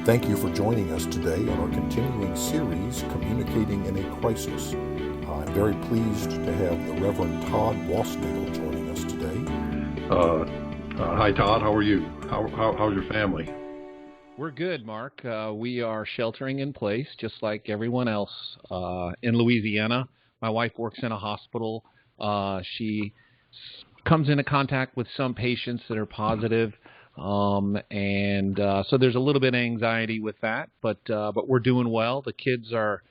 Thank you for joining us today on our continuing series, Communicating in a Crisis. I'm very pleased to have the Reverend Todd Rossnagel joining us today. Hi, Todd. How are you? How's your family? We're good, Mark. We are sheltering in place, just like everyone else in Louisiana. My wife works in a hospital. She comes into contact with some patients that are positive. So there's a little bit of anxiety with that, but we're doing well. The kids are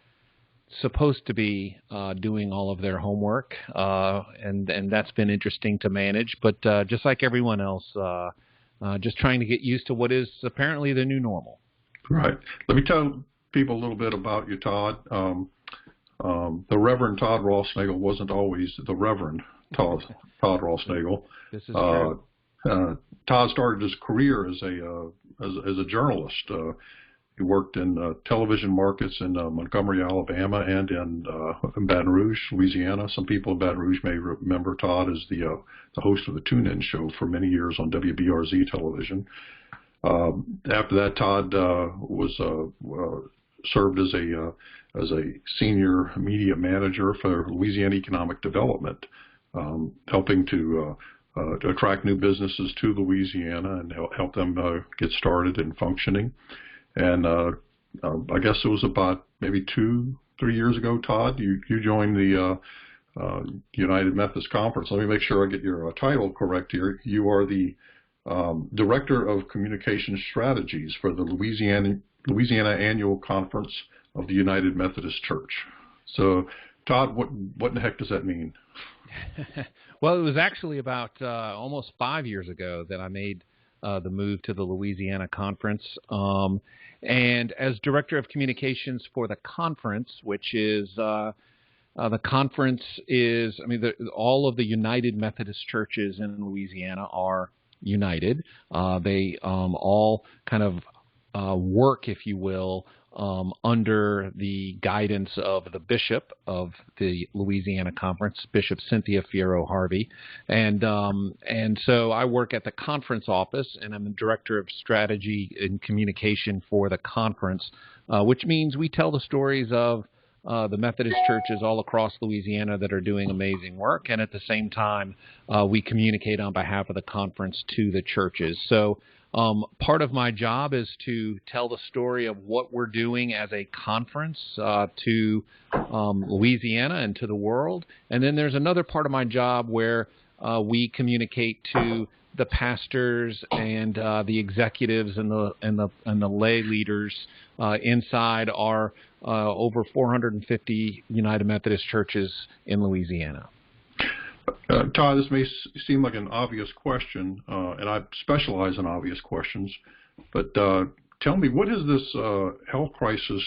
supposed to be doing all of their homework, and that's been interesting to manage. But just like everyone else, just trying to get used to what is apparently the new normal. Right. Let me tell people a little bit about you, Todd. The Reverend Todd Rossnagel wasn't always the Reverend Todd Rossnagel. This is true. Todd started his career as a journalist. He worked in television markets in Montgomery, Alabama, and in Baton Rouge, Louisiana. Some people in Baton Rouge may remember Todd as the host of the Tune-In Show for many years on WBRZ television. After that, Todd served as a senior media manager for Louisiana Economic Development, helping to attract new businesses to Louisiana and help them get started and functioning. And I guess it was about maybe 2-3 years ago, Todd, you joined the United Methodist Conference. Let me make sure I get your title correct here. You are the Director of Communication Strategies for the Louisiana Annual Conference of the United Methodist Church. So, Todd, what in the heck does that mean? Well, it was actually about almost 5 years ago that I made the move to the Louisiana Conference. And as Director of Communications for the conference, which is the conference is, all of the United Methodist churches in Louisiana are united. They all kind of work, if you will, under the guidance of the bishop of the Louisiana Conference, Bishop Cynthia Fierro Harvey. And so I work at the conference office, and I'm the Director of Strategy and Communication for the conference, which means we tell the stories of the Methodist churches all across Louisiana that are doing amazing work, and at the same time, we communicate on behalf of the conference to the churches. So part of my job is to tell the story of what we're doing as a conference to Louisiana and to the world. And then there's another part of my job where we communicate to the pastors and the executives and the lay leaders inside our over 450 United Methodist churches in Louisiana. Todd, this may seem like an obvious question, and I specialize in obvious questions, but tell me, what has this health crisis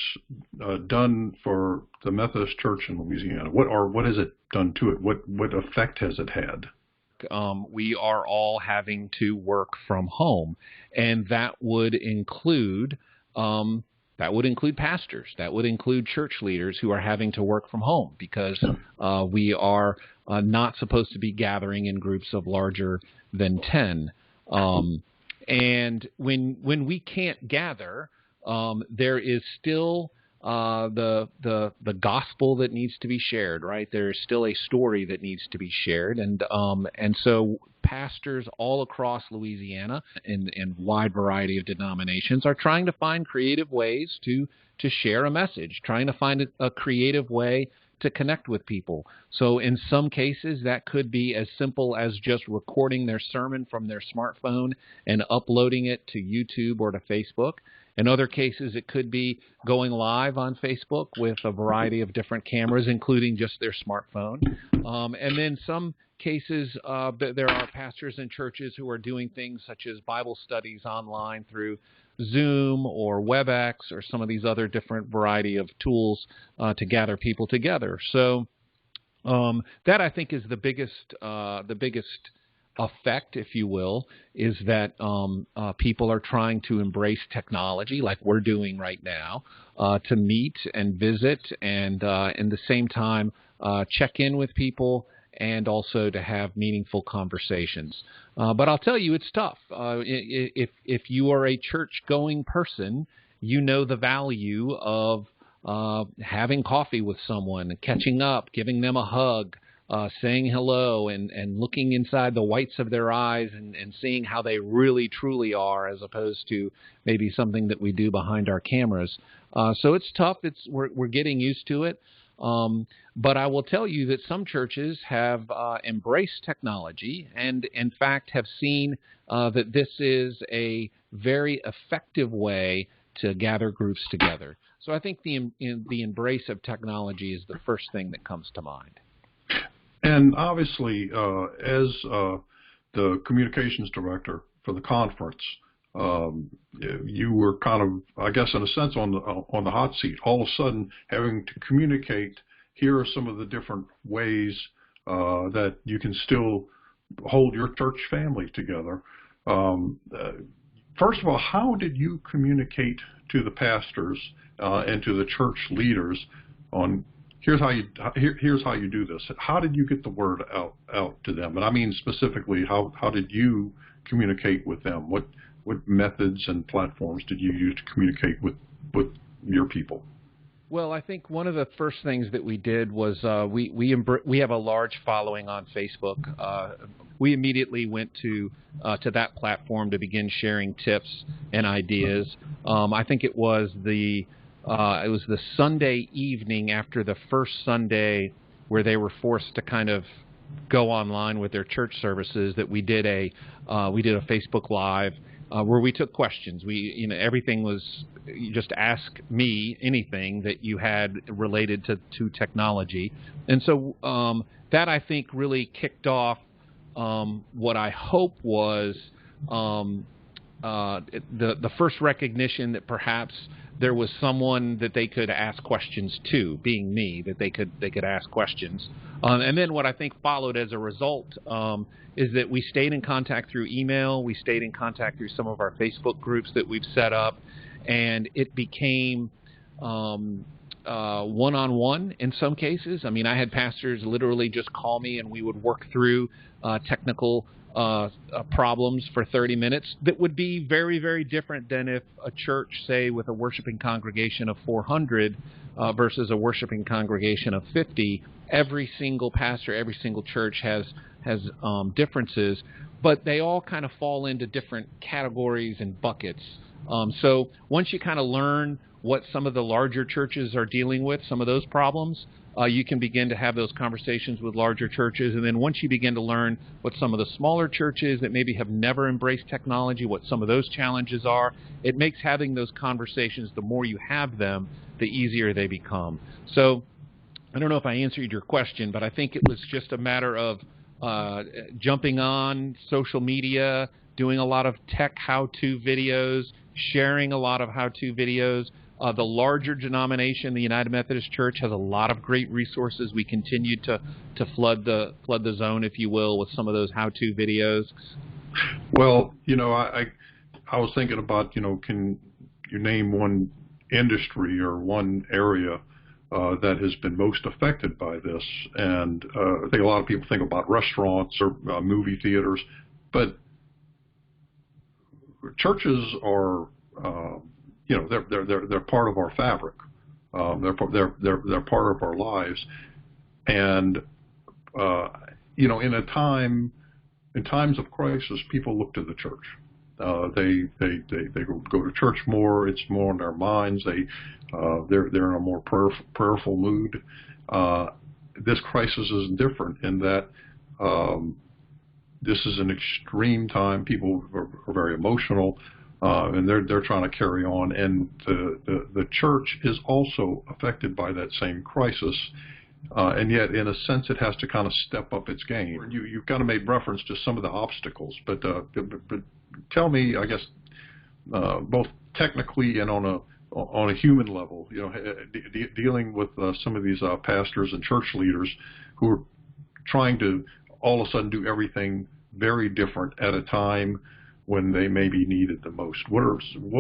done for the Methodist Church in Louisiana? What has it done to it? What effect has it had? We are all having to work from home, and that would include pastors. That would include church leaders who are having to work from home because we are not supposed to be gathering in groups of larger than 10. And when we can't gather, there is still the gospel that needs to be shared, right? There is still a story that needs to be shared, and so pastors all across Louisiana in wide variety of denominations are trying to find creative ways to share a message, trying to find a creative way to connect with people. So in some cases, that could be as simple as just recording their sermon from their smartphone and uploading it to YouTube or to Facebook. In other cases, it could be going live on Facebook with a variety of different cameras, including just their smartphone. And then some cases, there are pastors and churches who are doing things such as Bible studies online through Zoom or WebEx or some of these other different variety of tools to gather people together. So that, I think, is the biggest effect, if you will, is that people are trying to embrace technology like we're doing right now to meet and visit and in the same time check in with people and also to have meaningful conversations. But I'll tell you, it's tough. If you are a church-going person you know the value of having coffee with someone, catching up, giving them a hug, saying hello, and looking inside the whites of their eyes and seeing how they really truly are, as opposed to maybe something that we do behind our cameras. So it's tough. We're getting used to it. But I will tell you that some churches have embraced technology and, in fact, have seen that this is a very effective way to gather groups together. So I think the embrace of technology is the first thing that comes to mind. And obviously, as the communications director for the conference, you were kind of, I guess, in a sense, on the hot seat. All of a sudden, having to communicate. Here are some of the different ways that you can still hold your church family together. First of all, how did you communicate to the pastors and to the church leaders on here's how you do this? How did you get the word out to them? And I mean specifically, how did you communicate with them? What methods and platforms did you use to communicate with your people? Well, I think one of the first things that we did was we have a large following on Facebook. We immediately went to that platform to begin sharing tips and ideas. I think it was the Sunday evening after the first Sunday where they were forced to kind of go online with their church services that we did a Facebook Live. Where we took questions. Everything was, you just ask me anything that you had related to technology. And so that, I think, really kicked off what I hope was the first recognition that perhaps there was someone that they could ask questions to, being me, that they could ask questions. And then what I think followed as a result is that we stayed in contact through email. We stayed in contact through some of our Facebook groups that we've set up, and it became one-on-one in some cases. I mean, I had pastors literally just call me, and we would work through technical problems for 30 minutes that would be very, very different than if a church, say, with a worshiping congregation of 400 versus a worshiping congregation of 50. Every single pastor, every single church has differences, but they all kind of fall into different categories and buckets. So once you kind of learn what some of the larger churches are dealing with, some of those problems, you can begin to have those conversations with larger churches. And then once you begin to learn what some of the smaller churches that maybe have never embraced technology, what some of those challenges are, it makes having those conversations, the more you have them, the easier they become. So I don't know if I answered your question, but I think it was just a matter of jumping on social media, doing a lot of tech how-to videos, sharing a lot of how-to videos. The larger denomination, the United Methodist Church, has a lot of great resources. We continue to flood the zone, if you will, with some of those how-to videos. Well, I was thinking about, can you name one industry or one area that has been most affected by this? And I think a lot of people think about restaurants or movie theaters, but churches are they're part of our fabric. They're part of our lives, and in times of crisis, people look to the church. They go to church more. It's more on their minds. They're in a more prayerful mood. This crisis is different in that this is an extreme time. People are very emotional. And they're trying to carry on, and the church is also affected by that same crisis, and yet in a sense it has to kind of step up its game. You've kind of made reference to some of the obstacles, but tell me, I guess, both technically and on a human level, dealing with some of these pastors and church leaders who are trying to all of a sudden do everything very different at a time when they maybe needed the most. What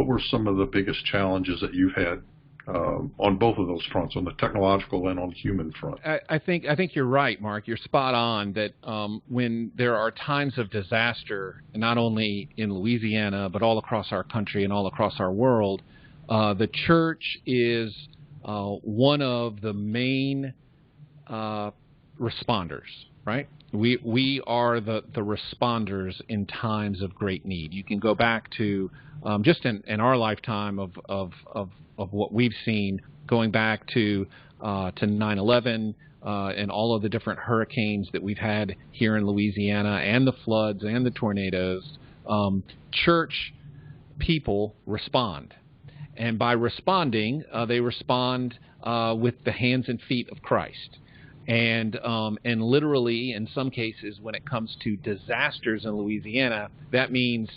were some of the biggest challenges that you've had on both of those fronts, on the technological and on the human front? I think you're right, Mark. You're spot on that when there are times of disaster, not only in Louisiana but all across our country and all across our world, The church is one of the main responders, right? We are the responders in times of great need. You can go back to just in our lifetime of what we've seen, going back to 9/11 and all of the different hurricanes that we've had here in Louisiana, and the floods and the tornadoes. Church people respond, and by responding, they respond with the hands and feet of Christ. And literally, in some cases, when it comes to disasters in Louisiana, that means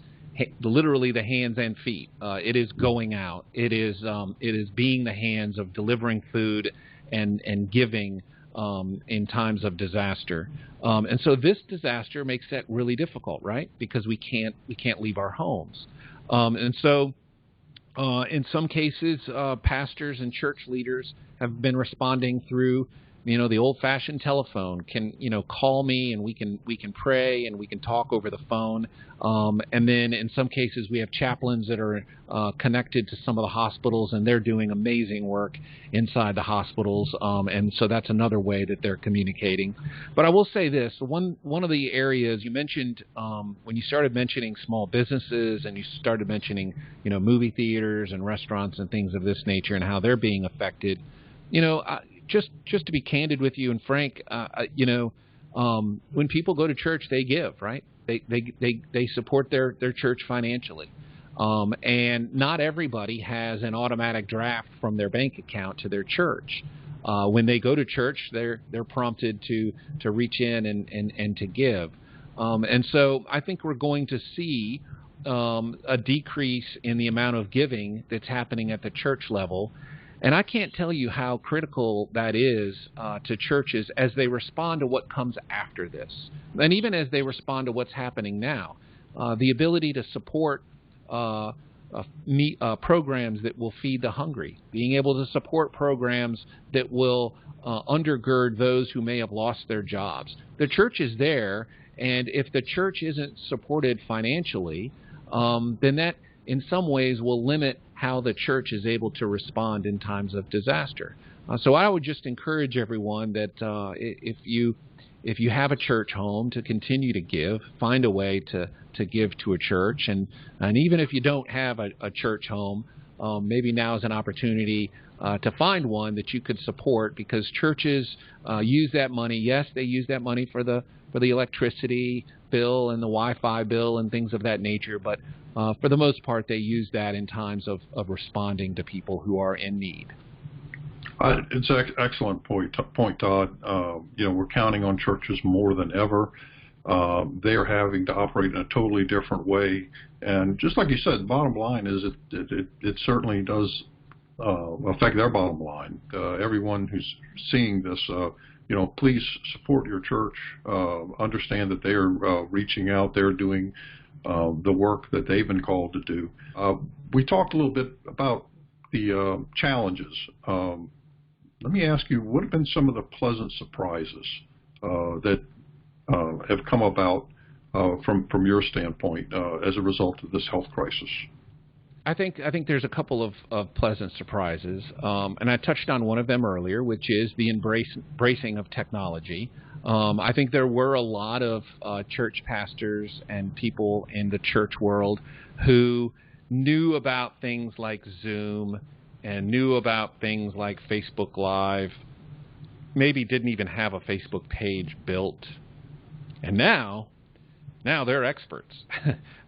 literally the hands and feet. It is going out. It is being the hands of delivering food and giving in times of disaster. And so this disaster makes that really difficult, right? Because we can't leave our homes. And so in some cases, pastors and church leaders have been responding through, the old-fashioned telephone. Can call me, and we can pray, and we can talk over the phone. And then in some cases we have chaplains that are connected to some of the hospitals, and they're doing amazing work inside the hospitals. And so that's another way that they're communicating. But I will say this: one of the areas you mentioned when you started mentioning small businesses, and you started mentioning movie theaters and restaurants and things of this nature, and how they're being affected. Just to be candid with you and frank, when people go to church, they give, right? They support their church financially. And not everybody has an automatic draft from their bank account to their church. When they go to church, they're prompted to reach in and to give. And so I think we're going to see a decrease in the amount of giving that's happening at the church level. And I can't tell you how critical that is to churches as they respond to what comes after this. And even as they respond to what's happening now, the ability to support programs that will feed the hungry, being able to support programs that will undergird those who may have lost their jobs. The church is there, and if the church isn't supported financially, then that in some ways will limit how the church is able to respond in times of disaster. So I would just encourage everyone that if you have a church home, to continue to give, find a way to give to a church. And even if you don't have a church home, maybe now is an opportunity to find one that you could support, because churches use that money. Yes, they use that money for the electricity bill and the Wi-Fi bill and things of that nature, but for the most part, they use that in times of responding to people who are in need. It's an excellent point, Todd. We're counting on churches more than ever. They are having to operate in a totally different way. And just like you said, the bottom line is it certainly does affect their bottom line. Everyone who's seeing this, please support your church. Understand that they are reaching out. They're doing the work that they've been called to do. We talked a little bit about the challenges. Let me ask you, what have been some of the pleasant surprises that have come about from your standpoint as a result of this health crisis? I think there's a couple of pleasant surprises, and I touched on one of them earlier, which is the embracing of technology. I think there were a lot of church pastors and people in the church world who knew about things like Zoom and knew about things like Facebook Live, maybe didn't even have a Facebook page built. And now they're experts.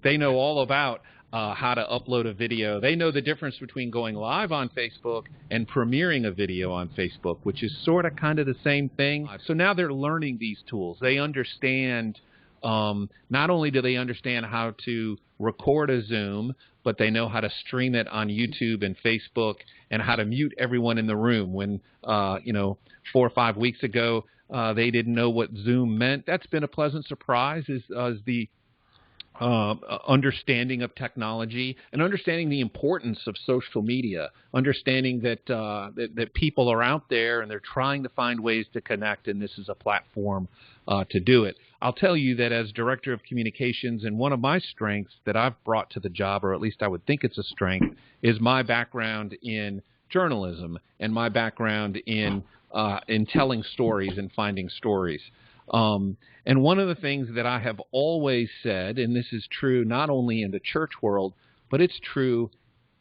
They know all about how to upload a video. They know the difference between going live on Facebook and premiering a video on Facebook, which is sort of kind of the same thing. So now they're learning these tools. They understand, not only do they understand how to record a Zoom, but they know how to stream it on YouTube and Facebook, and how to mute everyone in the room. When, 4 or 5 weeks ago, they didn't know what Zoom meant. That's been a pleasant surprise, is the understanding of technology and understanding the importance of social media, understanding that people are out there and they're trying to find ways to connect, and this is a platform to do it. I'll tell you that as Director of Communications, and one of my strengths that I've brought to the job, or at least I would think it's a strength, is my background in journalism and my background in telling stories and finding stories. And one of the things that I have always said, and this is true not only in the church world, but it's true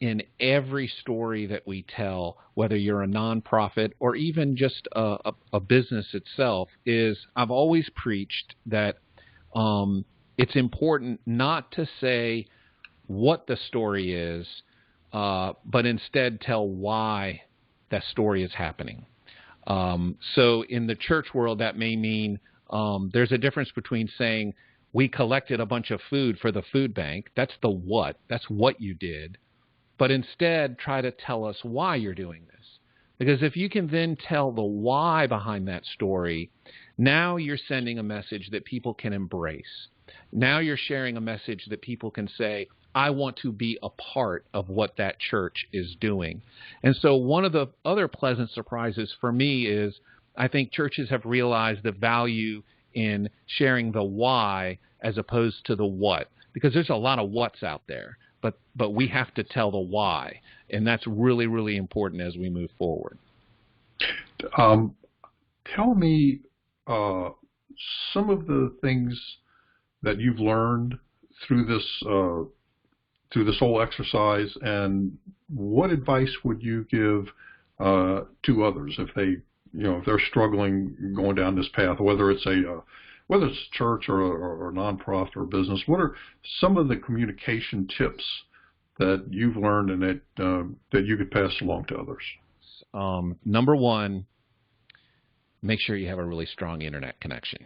in every story that we tell, whether you're a nonprofit or even just a business itself, is I've always preached that it's important not to say what the story is, but instead tell why that story is happening. So in the church world, that may mean there's a difference between saying we collected a bunch of food for the food bank. That's the what. That's what you did. But instead, try to tell us why you're doing this. Because if you can then tell the why behind that story, now you're sending a message that people can embrace. Now you're sharing a message that people can say, I want to be a part of what that church is doing. And so one of the other pleasant surprises for me is I think churches have realized the value in sharing the why as opposed to the what, because there's a lot of what's out there, but we have to tell the why, and that's really, really important as we move forward. Tell me some of the things that you've learned through this whole exercise, and what advice would you give to others if they're struggling going down this path, whether it's a church or a nonprofit or business? What are some of the communication tips that you've learned and that you could pass along to others? Number one, make sure you have a really strong internet connection.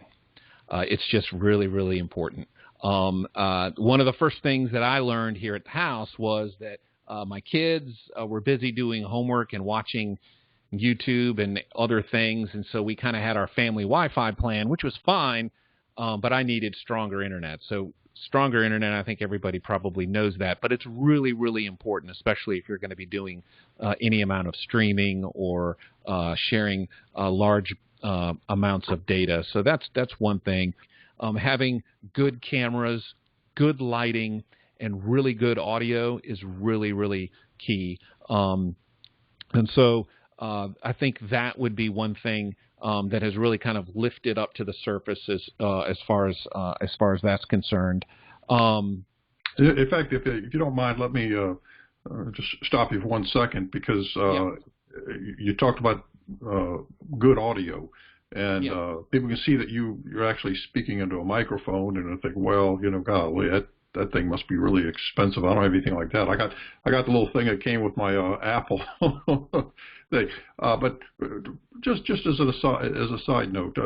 It's just really, really important. One of the first things that I learned here at the house was that my kids were busy doing homework and watching YouTube and other things, and so we kind of had our family Wi-Fi plan, which was fine, but I needed stronger internet. So stronger internet, I think everybody probably knows that, but it's really, really important, especially if you're going to be doing any amount of streaming or sharing large amounts of data. So that's one thing. Having good cameras, good lighting, and really good audio is really, really key. And so I think that would be one thing that has really kind of lifted up to the surface as far as that's concerned. In fact, if you don't mind, let me just stop you for 1 second, because you talked about good audio, and people can see that you're actually speaking into a microphone, and I think, well, golly, that thing must be really expensive. I don't have anything like that. I got the little thing that came with my Apple thing. But just as a side note,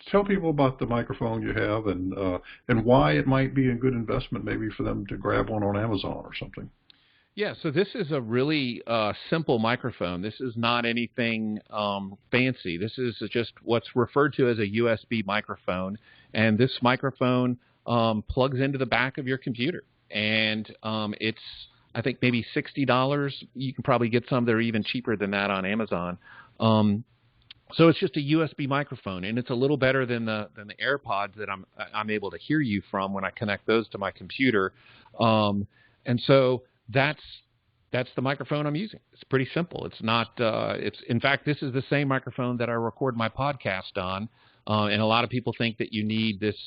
tell people about the microphone you have and why it might be a good investment maybe for them to grab one on Amazon or something. Yeah, so this is a really simple microphone. This is not anything fancy. This is just what's referred to as a USB microphone, and this microphone plugs into the back of your computer, and it's, I think, maybe $60. You can probably get some that are even cheaper than that on Amazon. So it's just a USB microphone, and it's a little better than the AirPods that I'm able to hear you from when I connect those to my computer. And so that's the microphone I'm using. It's pretty simple. It's not. In fact, this is the same microphone that I record my podcast on. And a lot of people think that you need this,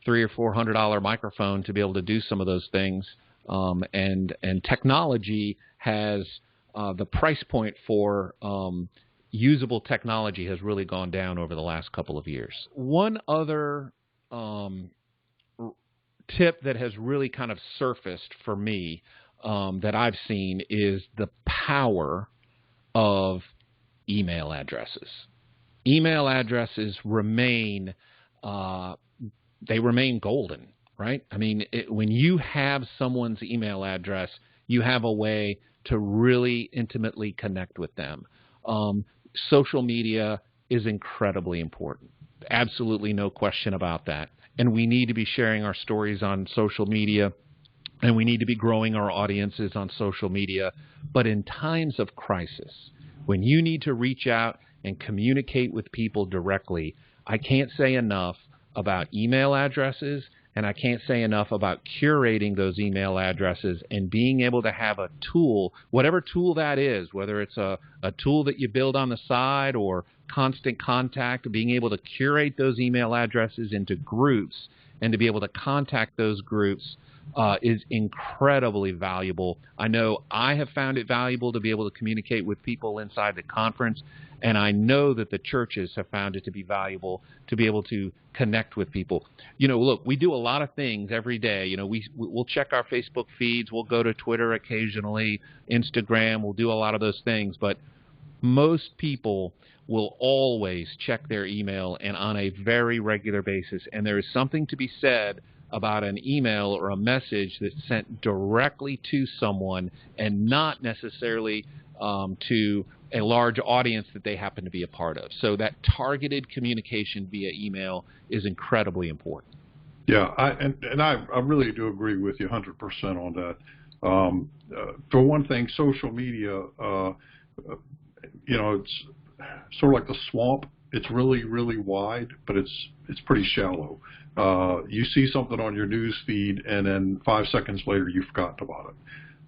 $300 or $400 microphone to be able to do some of those things. And technology has the price point for usable technology has really gone down over the last couple of years. One other tip that has really kind of surfaced for me that I've seen is the power of email addresses. Email addresses remain golden, right? I mean, when you have someone's email address, you have a way to really intimately connect with them. Social media is incredibly important. Absolutely no question about that. And we need to be sharing our stories on social media, and we need to be growing our audiences on social media. But in times of crisis, when you need to reach out and communicate with people directly, I can't say enough about email addresses, and I can't say enough about curating those email addresses and being able to have a tool, whatever tool that is, whether it's a tool that you build on the side or Constant Contact, being able to curate those email addresses into groups and to be able to contact those groups is incredibly valuable. I know I have found it valuable to be able to communicate with people inside the conference, and I know that the churches have found it to be valuable to be able to connect with people. Look, we do a lot of things every day. We'll check our Facebook feeds. We'll go to Twitter occasionally, Instagram. We'll do a lot of those things. But most people will always check their email, and on a very regular basis. And there is something to be said about an email or a message that's sent directly to someone and not necessarily to a large audience that they happen to be a part of. So that targeted communication via email is incredibly important. Yeah, I really do agree with you 100% on that. For one thing, social media, it's sort of like the swamp. It's really, really wide, but it's pretty shallow. You see something on your news feed, and then 5 seconds later, you've forgotten about it.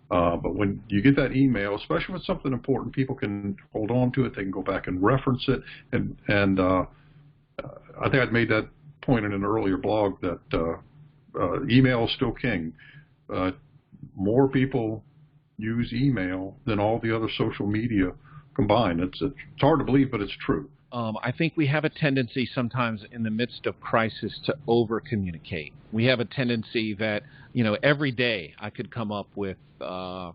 But when you get that email, especially with something important, people can hold on to it. They can go back and reference it. And I think I'd made that point in an earlier blog that email is still king. More people use email than all the other social media combined. It's hard to believe, but it's true. I think we have a tendency sometimes in the midst of crisis to over-communicate. We have a tendency that, every day I could come up with 5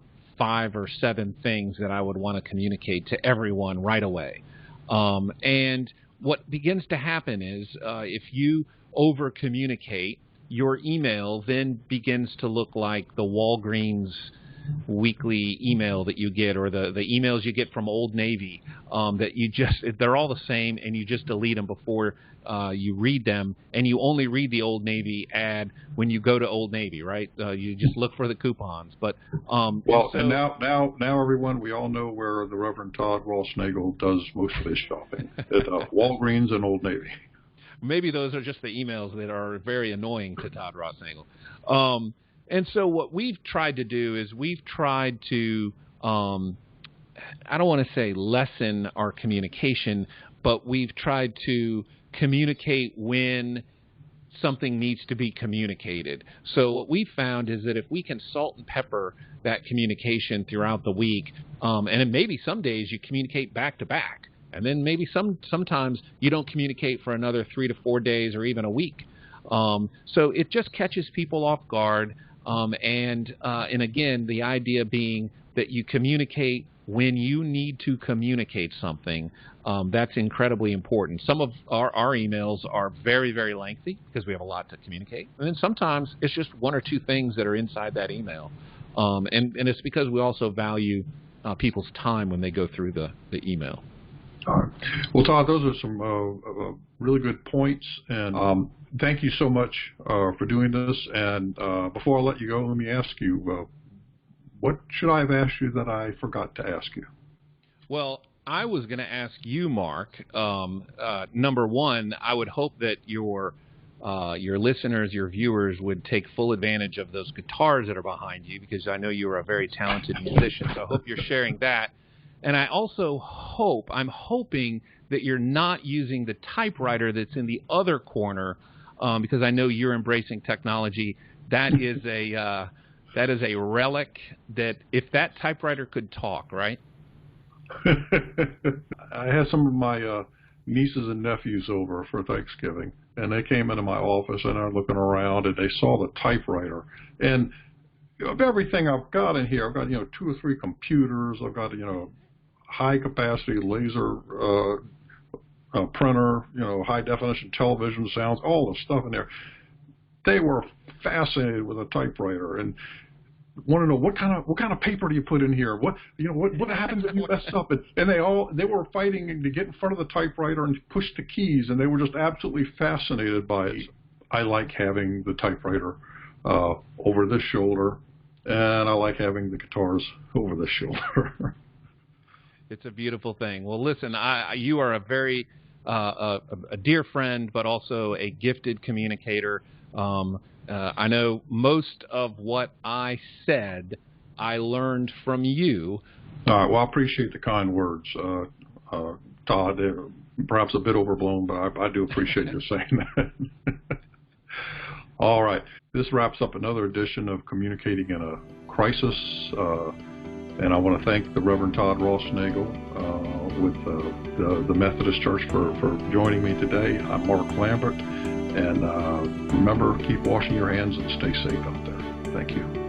or 7 things that I would want to communicate to everyone right away. And what begins to happen is if you over-communicate, your email then begins to look like the Walgreens weekly email that you get, or the emails you get from Old Navy, that they're all the same, and you just delete them before you read them, and you only read the Old Navy ad when you go to Old Navy, right? You just look for the coupons. But and now everyone, we all know where the Reverend Todd Rossnagel does most of his shopping at Walgreens and Old Navy. Maybe those are just the emails that are very annoying to Todd Rossnagel. And so what we've tried to do is we've tried to, I don't want to say lessen our communication, but we've tried to communicate when something needs to be communicated. So what we found is that if we can salt and pepper that communication throughout the week, and then maybe some days you communicate back to back, and then maybe sometimes you don't communicate for another 3 to 4 days or even a week. So it just catches people off guard. And again, the idea being that you communicate when you need to communicate something. That's incredibly important. Some of our emails are very, very lengthy because we have a lot to communicate. And then sometimes it's just 1 or 2 things that are inside that email. And it's because we also value people's time when they go through the email. All right. Well, Todd, those are some really good points, and thank you so much for doing this. And before I let you go, let me ask you, what should I have asked you that I forgot to ask you? Well, I was going to ask you, Mark, number one, I would hope that your listeners, your viewers, would take full advantage of those guitars that are behind you, because I know you are a very talented musician, so I hope you're sharing that. And I also I'm hoping that you're not using the typewriter that's in the other corner, because I know you're embracing technology. That is a relic that if that typewriter could talk, right? I had some of my nieces and nephews over for Thanksgiving, and they came into my office, and they're looking around, and they saw the typewriter. And of everything I've got in here, I've got 2 or 3 computers. I've got high capacity laser printer, high definition television sounds, all the stuff in there. They were fascinated with a typewriter and want to know what kind of paper do you put in here? What happens if you mess up? And they were fighting to get in front of the typewriter and push the keys, and they were just absolutely fascinated by it. I like having the typewriter over this shoulder, and I like having the guitars over this shoulder. It's a beautiful thing. Well, listen, you are a very a dear friend, but also a gifted communicator. I know most of what I said I learned from you. All right. Well, I appreciate the kind words, Todd. Perhaps a bit overblown, but I do appreciate you saying that. All right. This wraps up another edition of Communicating in a Crisis. And I want to thank the Reverend Todd Rossnagel with the Methodist Church for joining me today. I'm Mark Lambert. And remember, keep washing your hands and stay safe out there. Thank you.